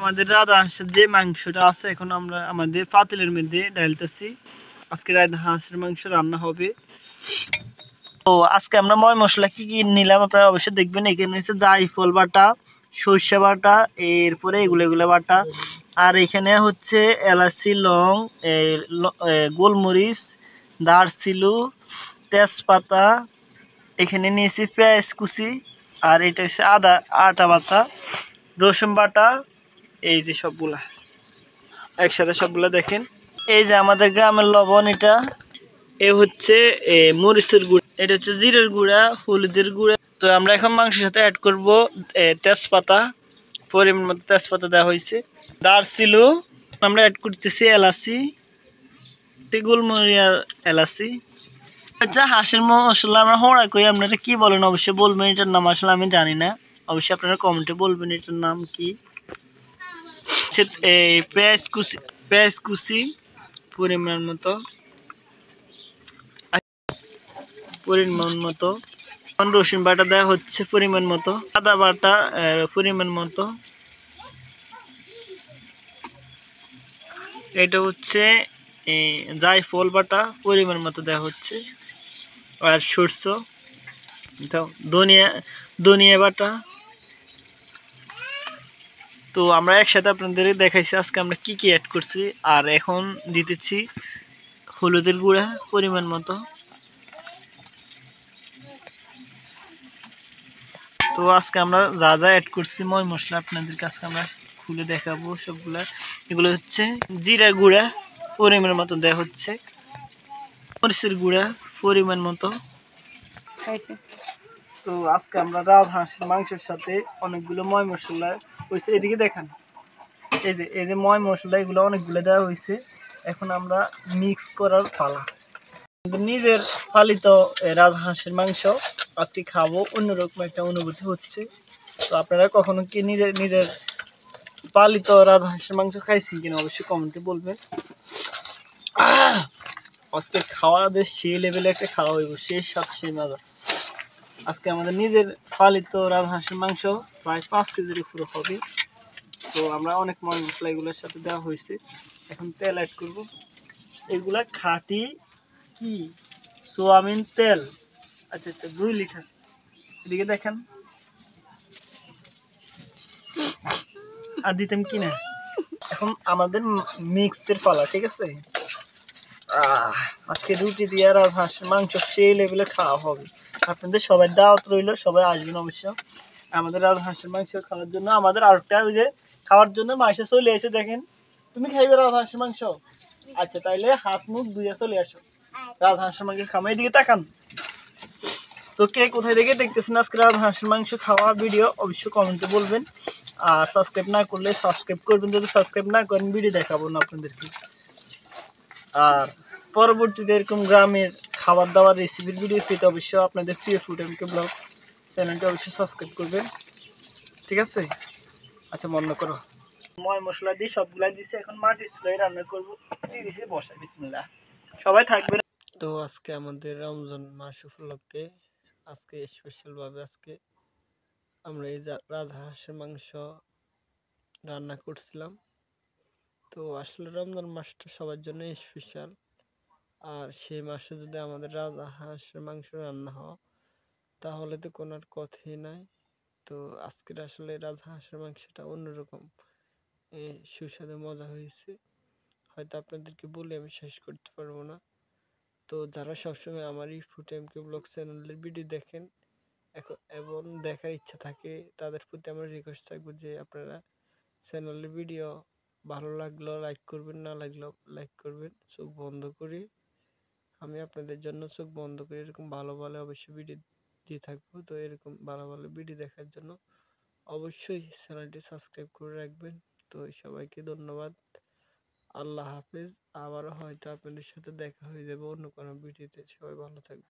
আমাদের রাধা হাঁসের যে মাংসটা আছে এখন আমরা আমাদের পাতিলের মধ্যে ঢালতেছি। আজকে রাধা হাঁসের মাংস রান্না হবে। তো আজকে আমরা ময় মশলা কি কি নিলাম আপনারা অবশ্যই দেখবেন। এখানে হচ্ছে জায়ফল বাটা, সর্ষে বাটা, এরপরে এগুলো বাটা, আর এখানে হচ্ছে এলাচি, লং, গোলমরিচ, দারচিনি, তেজপাতা, এখানে নিয়েছি পেঁয়াজ কুচি, আর এটা হচ্ছে আটা বাটা, রসুন বাটা, এই যে সবগুলা একসাথে সবগুলা দেখেন। এই যে আমাদের গ্রামের লবণ, এটা এ হচ্ছে মরিচের গুঁড়া, এটা হচ্ছে জিরের গুঁড়া, হলুদের গুঁড়া। তো আমরা এখন মাংসের সাথে অ্যাড করব তেজপাতা, পরিমাণ মতো তেজপাতা দেওয়া হয়েছে, দারচিনি আমরা অ্যাড করতেছি, এলাচি, গোলমরিচ, এলাচি। আচ্ছা, হাঁসের মশলা আমরা হোঁড়া কই, আপনারা কি বলেন অবশ্যই বলবেন। এটার নাম আসলে আমি জানি না, অবশ্যই আপনারা কমেন্টে বলবেন এটার নাম কি। পেঁয়াজ কুচি পরিমাণ মতো, রসুন বাটা দেওয়া হচ্ছে পরিমাণ মতো, আদা বাটা পরিমাণ মতো, এটা হচ্ছে জায়ফল বাটা পরিমাণ মতো দেওয়া হচ্ছে, আর সরষে, ধনিয়া বাটা। তো আমরা একসাথে আপনাদের দেখাইছি আজকে আমরা কি কি অ্যাড করছি। আর এখন দিতেছি হলুদের গুঁড়া পরিমাণ মতো। তো আজকে আমরা যা যা অ্যাড করছি ময় মশলা আপনাদের কাছে আমরা খুলে দেখাবো সবগুলা। এগুলো হচ্ছে জিরা গুঁড়া পরিমাণ মতো দেওয়া হচ্ছে, মরিচের গুঁড়া পরিমাণ মতো। তো আজকে আমরা রাজা হাঁসের মাংসের সাথে অনেকগুলো ময় মশলা হয়েছে, এদিকে দেখান। এই যে ময় মশলা এগুলো অনেকগুলো দেওয়া হয়েছে। এখন আমরা মিক্স করার পালা। নিজের পালিত রাজা হাঁসের মাংস আজকে খাবো, অন্যরকম একটা অনুভূতি হচ্ছে। তো আপনারা কখনো কি নিজের পালিত রাজা হাঁসের মাংস খাইছেন কিনা অবশ্যই কমেন্টে বলবেন। আজকে খাওয়া যে সেই লেভেলে একটা খাওয়া হইব, সেই স্বাদ সেই মজা। আজকে আমাদের নিজের পালিত রাজা হাঁসের মাংস প্রায় 5 কেজির উপরে হবে। তো আমরা অনেক ময় মশলা এগুলোর সাথে দেওয়া হয়েছে। এখন তেল অ্যাড করব, এগুলা খাঁটি কি সোয়াবিন তেল। আচ্ছা 2 লিটার, এদিকে দেখেন। আর দিতাম কিনা, এখন আমাদের মিক্সের পালা, ঠিক আছে। আজকে রুটি দিয়ে আর হাঁসের মাংস সেই লেভেলে খাওয়া হবে। আপনাদের সবাই দাওয়াত রইল, সবাই আসবেন অবশ্য আমাদের আর হাঁসের মাংস খাওয়ার জন্য। আমাদের আরেকটা ওই যে খাওয়ার জন্য মাসে চলে এসে দেখেন, তুমি খাইবে রাজহাঁসের মাংস? আচ্ছা তাইলে হাত মুখ ধুয়ে চলে আসো, রাজহাঁসের মাংস খামাই দিকে তাকান। তো কে কোথায় থেকে দেখতেছেন আজকে রাজহাঁসের মাংস খাওয়া ভিডিও অবশ্যই কমেন্টে বলবেন। আর সাবস্ক্রাইব না করলে সাবস্ক্রাইব করবেন, যদি সাবস্ক্রাইব না করেন ভিডিও দেখাবো না আপনাদেরকে। আর পরবর্তীতে এরকম গ্রামের খাবার দাবার রেসিপির ভিডিও পেতে অবশ্যই আপনাদের প্রিয় ফুড এমকে ব্লগ চ্যানেলটি অবশ্যই সাবস্ক্রাইব করবেন, ঠিক আছে। আচ্ছা বন্ধ করো। ময় মশলা দিয়ে সবগুলা দিয়েছি, এখন মাটির চুলায় রান্না করবো, দিয়ে দিয়েছি বসাই। বিসমিল্লাহ, সবাই থাকবেন। তো আজকে আমাদের রমজান মাস উপলক্ষে আজকে স্পেশালভাবে আজকে আমরা এই রাজহাঁসের মাংস রান্না করছিলাম। তো আসলে রমজান মাসটা সবার জন্য স্পেশাল, আর সেই মাসে যদি আমাদের রাজহাঁসের মাংস রান্না হয় তাহলে তো কোনো আর কথাই নাই। তো আজকের আসলে রাজহাঁসের মাংসটা অন্যরকম সুস্বাদু মজা হয়েছে, হয়তো আপনাদেরকে বলে আমি শেষ করতে পারবো না। তো যারা সবসময় আমার এই ফুড এমকে ব্লগ চ্যানেলের ভিডিও দেখেন এবং দেখার ইচ্ছা থাকে, তাদের প্রতি আমার রিকোয়েস্ট থাকবে যে আপনারা চ্যানেলের ভিডিও ভালো লাগলো লাইক করবেন, না লাগলেও লাইক করবেন। চোখ বন্ধ করে আমি আপনাদের জন্য চোখ বন্ধ করে এরকম ভালো ভালো অবশ্যই ভিডিও দিয়ে থাকবো। তো এরকম ভালো ভালো ভিডিও দেখার জন্য অবশ্যই চ্যানেলটি সাবস্ক্রাইব করে রাখবেন। তো সবাইকে ধন্যবাদ, আল্লাহ হাফেজ। আবারও হয়তো আপনাদের সাথে দেখা হয়ে যাবে অন্য কোনো ভিডিওতে। সবাই ভালো থাকবেন।